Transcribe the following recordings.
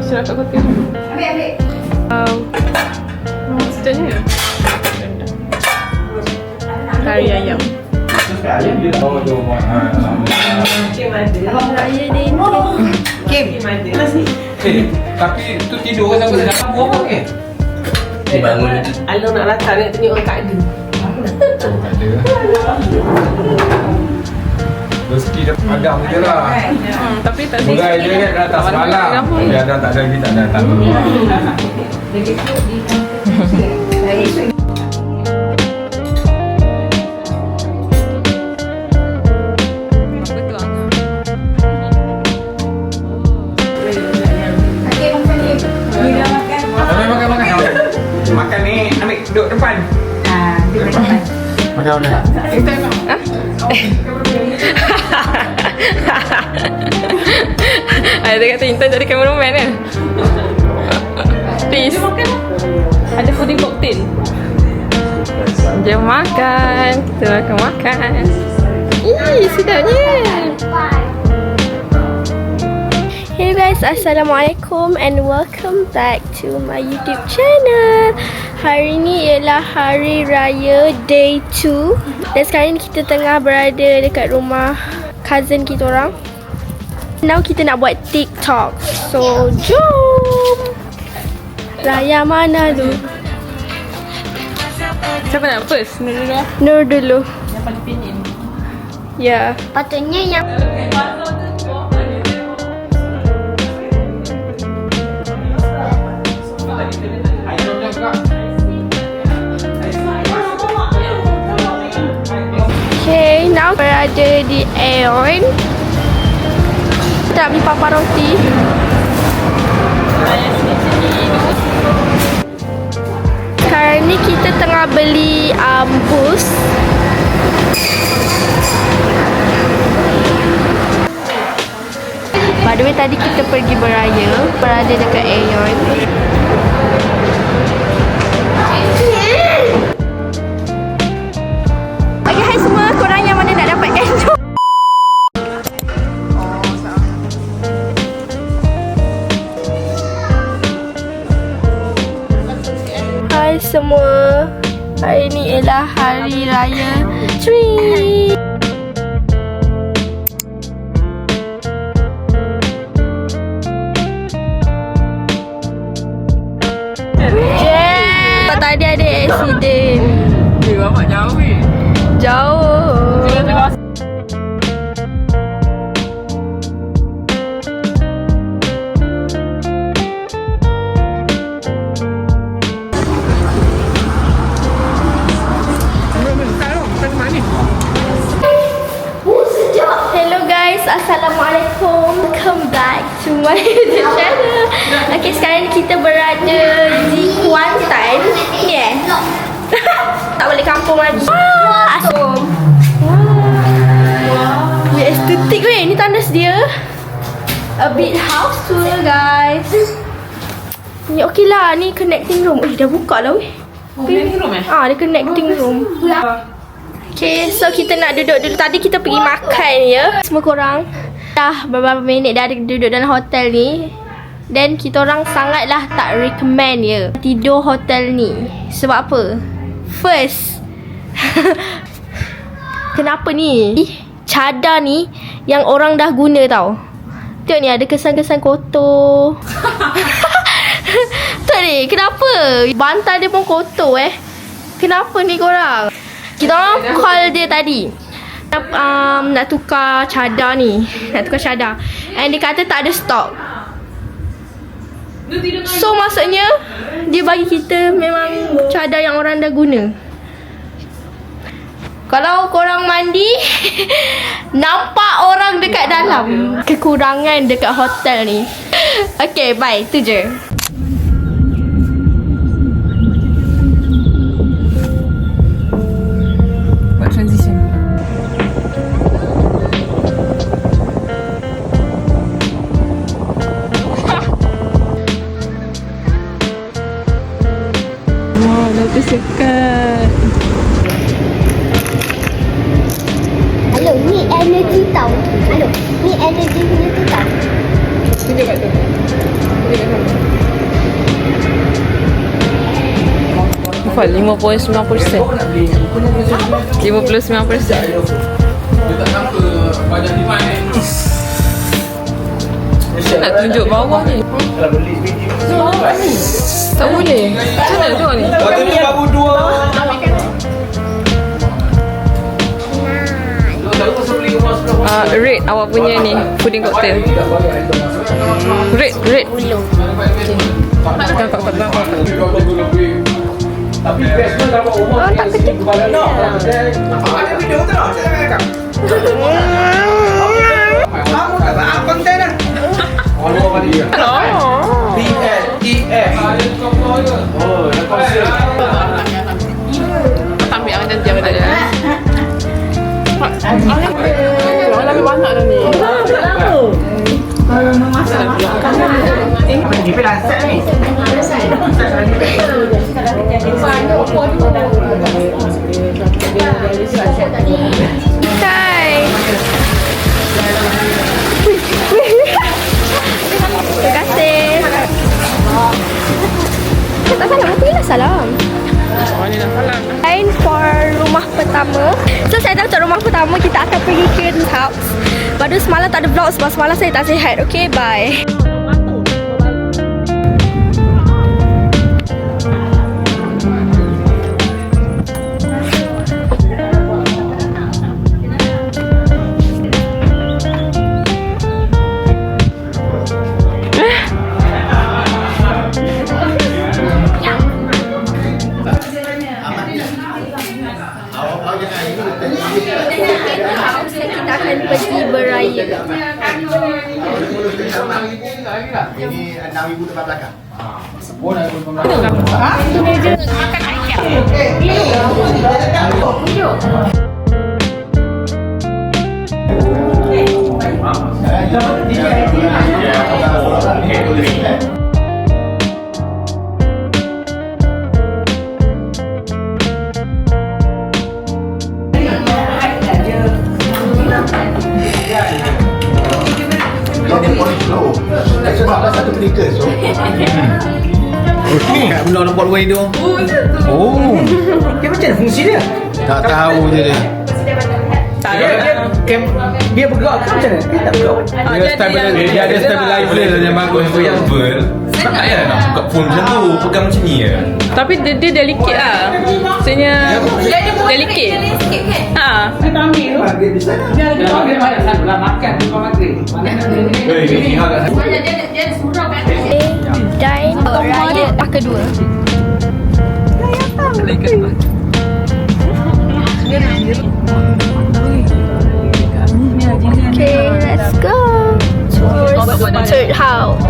Cerah kat kotak dulu. Ambil. Maksudnya kari ayam. Raya ni. Kim. Tapi tu tidur kan sampai dalam buah apa ke? Dia bangun je. Alang nak latar nak tengok orang tak ada. Tak ada. Rezeki dia padam je lah. Tapi tak Murai je kan datang semalam. Dia dah tak ada lagi tak datang. Makan ni, ambil duduk depan. Duduk depan. Makan mana? Ada kata Intan jadi cameraman kan? Please. Ada pudding cocktail. Jom makan. Kita akan makan. Ih, sedapnya. Hey guys, Assalamualaikum and welcome back to my YouTube channel. Hari ni ialah Hari Raya Day 2. Dan sekarang ni kita tengah berada dekat rumah cousin kita orang. Now kita nak buat TikTok. So, jom. Raya mana tu? Siapa nak first? Nur dulu. Nur dulu. Yang paling pinin. Ya. Patutnya yang Okay, now berada di Aeon. Kita nak beli papa roti. Sekarang ni kita tengah beli boost. By the way, tadi kita pergi beraya, berada dekat Aeon. Okay, hai semua, korang yang mana nak dapat enjoy? Hai semua, hari ni ialah Hari Raya Tree. Tadi ada accident. Bapak jauh weh. Jauh. Hello guys, Assalamualaikum. Welcome back to my YouTube channel. Okay, sekarang ni kita berada di Kuantan. Ni tak balik kampung lagi. Assalamualaikum. Wow. Estetik weh, ni tandas dia. A bit house tour guys. Ni okey lah, ni connecting room. Dah buka lah weh. Connecting room dia connecting room. Okay, so kita nak duduk dulu. Tadi kita pergi makan ya. Semua korang dah beberapa minit dah duduk dalam hotel ni. Dan kita orang sangatlah tak recommend ya tidur hotel ni. Sebab apa? First, kenapa ni? Cadar ni yang orang dah guna tau. Tengok ni ada kesan-kesan kotor. Tak ni, kenapa? Bantal dia pun kotor Kenapa ni korang? Kita orang call dia tadi. Nak tukar cadar ni. Nak tukar cadar. And dia kata tak ada stok. So maksudnya dia bagi kita memang cadar yang orang dah guna. Kalau korang mandi nampak orang dekat dalam. Kekurangan dekat hotel ni. Okay, bye. Tu je. Buat transition. Wow, dah sekat. Hello, ni energy tau. Hello, ni energy punya tu tau. Tunjuk kat tu. Tunjuk kat sana. Apa? 59%. 59%. Dia tak nampak banyak demand ni. Nak tunjuk bawah ni. Tak boleh. Macam mana tengok ni? Waktu ni baru 2. Red awak punya ni pudding cocktail. Red. Tapi best pun dapat rumah. tak kecil. Ada video tu tak? Saya rekam. Kamu tak buat konten dah. Oh, dia. BLEF. Oh, dah konsep. Ambil yang cantik apa tadi. Lagi banyak dah ni. Ni pun asal ni. Hai. Terima kasih. Tak salam, pergilah salam. Lain for rumah pertama. So saya dah untuk rumah pertama, kita akan pergi ke house. Baru semalam tak ada vlog sebab semalam saya tak sihat. Okay, bye. Kita akan pergi beraya. Ini 6,000 depan belakang. Dia polish slow. Sebab ada satu clicker so. Ni kat belah nampak luar hidung. Oh. Dia macam mana fungsi dia? Tak tahu je dia. Dia bergerak ke macam mana? Dia tak bergerak. Dia ada stabilizer yang bagus tu yang ber. Tak payah nak buka phone macam tu, pegang macam ni je. Tapi dia delicate lah. Maksudnya delicate. Ha. Dan raya kedua. Okay, let's go. Towards third house.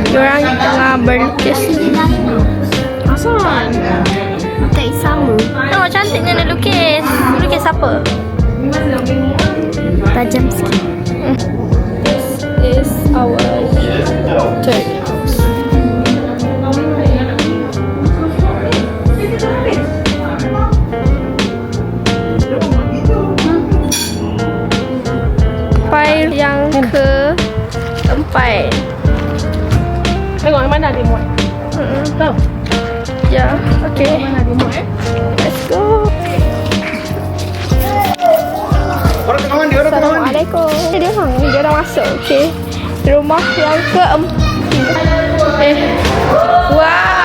Diorang tengah berlukis. Asal? Tak sama. Oh, cantiknya nak lukis. Lukis apa? Tajam sikit. This is our third house. File yang ke-4. Tengok yang mana remote. Tahu? Ya, okay. Mana remote Let's go. Orang tengah mandi, orang tengah mandi. Assalamualaikum. Dia dah masuk, okay. Rumah yang ke-4. Wow.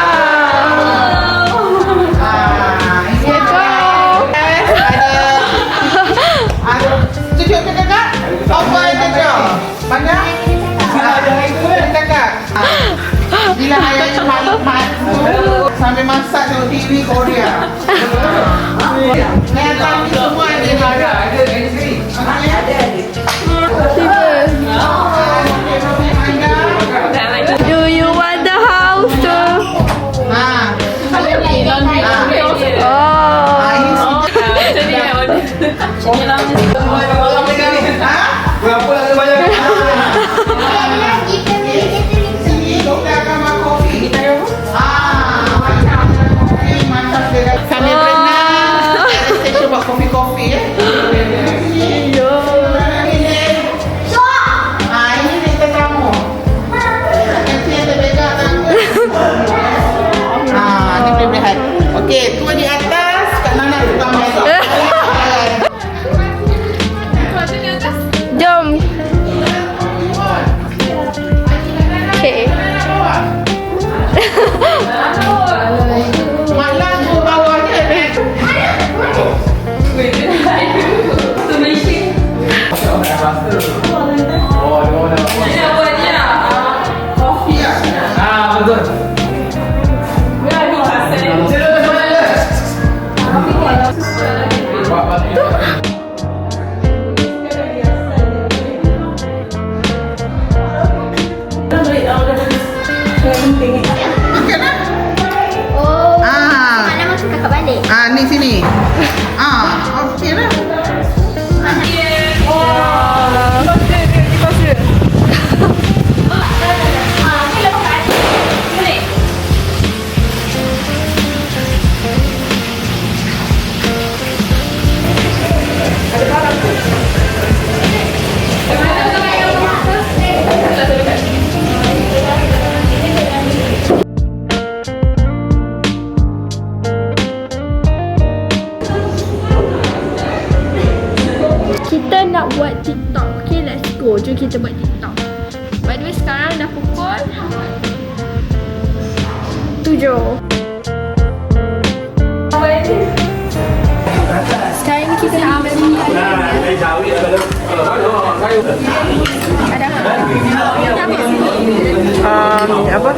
Tunjuk ke kakak? Apa yang kakak? Banyak? Ada itu kakak. Bila ayah cepat-cepat sambil masak tengok TV Korea. Kelihatan ni semua ada harga. Ada sini. Ada. Do you want the house to? Berapa lagi banyak? Sambil berenang, ada station buat kopi-kopi ya. Okey, tu di atas. Kak Nana tukang balik. Jom. Okay. Malam tu bawah je. Oh. Ah. Mana masuk kakak balik? Ah, ni sini. Okey lah. Kita nak buat TikTok. Okay, let's go. Jom kita buat TikTok. By the way, sekarang dah pukul 7. Sekarang ni kita nak ambil Apa?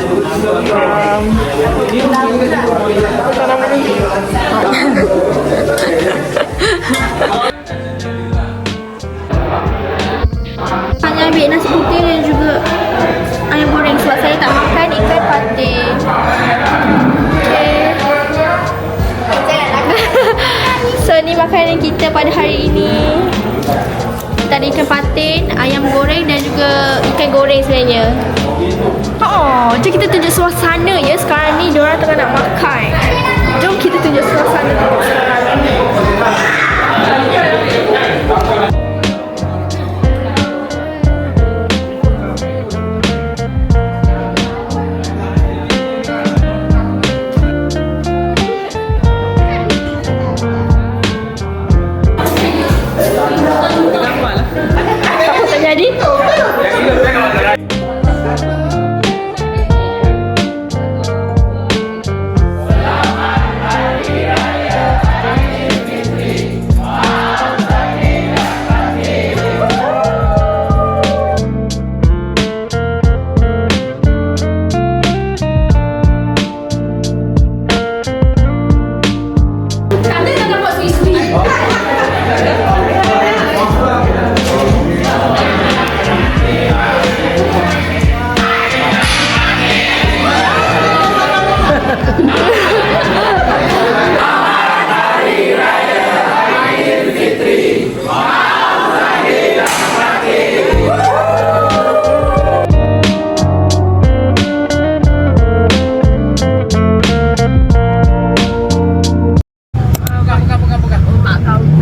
hanya ambil nasi putih dan juga ayam goreng sebab saya tak makan ikan patin. Okay. So ni makanan kita pada hari ini. Kita ada ikan patin, ayam goreng dan juga ikan goreng sebenarnya. Oh, jom kita tunjuk suasana ya. Sekarang ni diorang tengah nak makan. Jom kita tunjuk suasana sekarang. Apa tak jadi?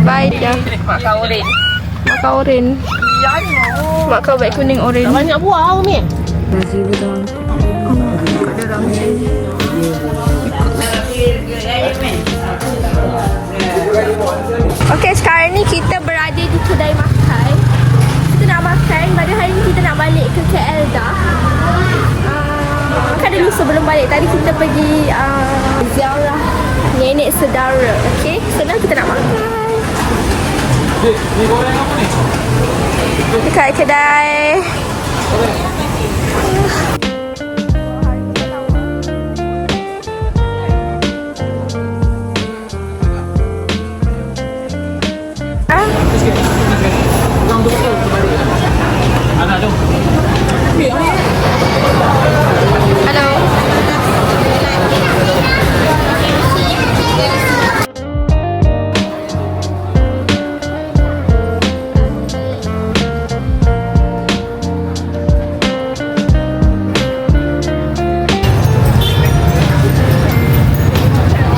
Baik dah. Makan oren. Makan baik kuning oren. Banyak buah ni. Okay, sekarang ni kita berada di kedai makan. Kita nak makan. Pada hari ni kita nak balik ke KL dah. Makan dulu sebelum balik. Tadi kita pergi ziarah nenek saudara. Okay, sekarang kita nak makan. Ni goreng apa ni? Dekat kedai. Anak jom. Hello.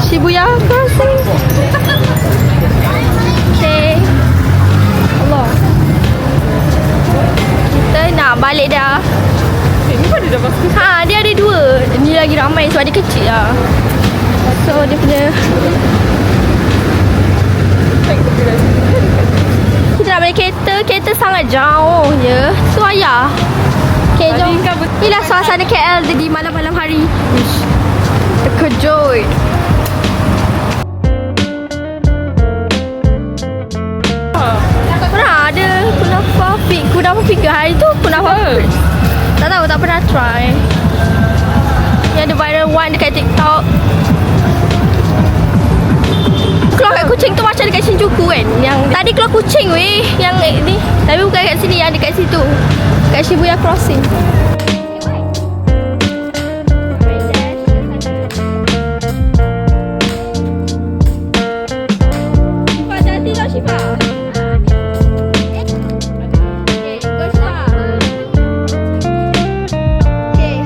Shibuya Crossing. Okay. Allah. Kita nak balik dah. Ni pun ada dah basket. Ha, dia ada dua. Ni lagi ramai sebab dia kecil lah. So dia punya kita nak balik kereta sangat jauh je. Tu ayah. Okay, jom. Inilah suasana KL di malam-malam hari. Ish, terkejut. Pernah ada kunafa figure hari tu. Kunafa tak tahu, tak pernah try. Yang ada viral one dekat TikTok. Keluar kat kucing tu macam dekat Shinjuku kan. Yang tadi keluar kucing weh. Yang ni. Tapi bukan kat sini, yang dekat situ. Kat Shibuya Crossing. Shifa, hati-hati tau Shifa. Okay, go Shifa. Okay.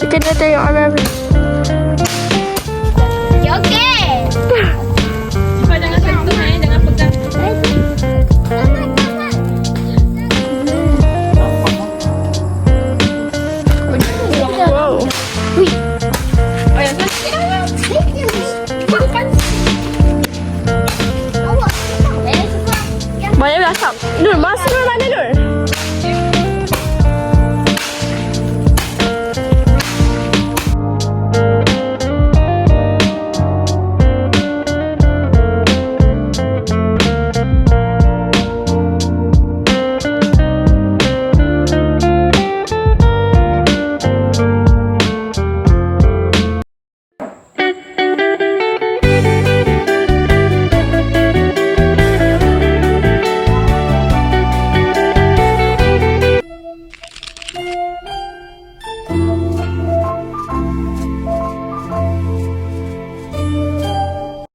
Kita tengok orang. Okay. Jangan sentuh jangan pegang. Wow. Wih. Oh ya, Banyak asap. Nur, masuk Nur mana Nur?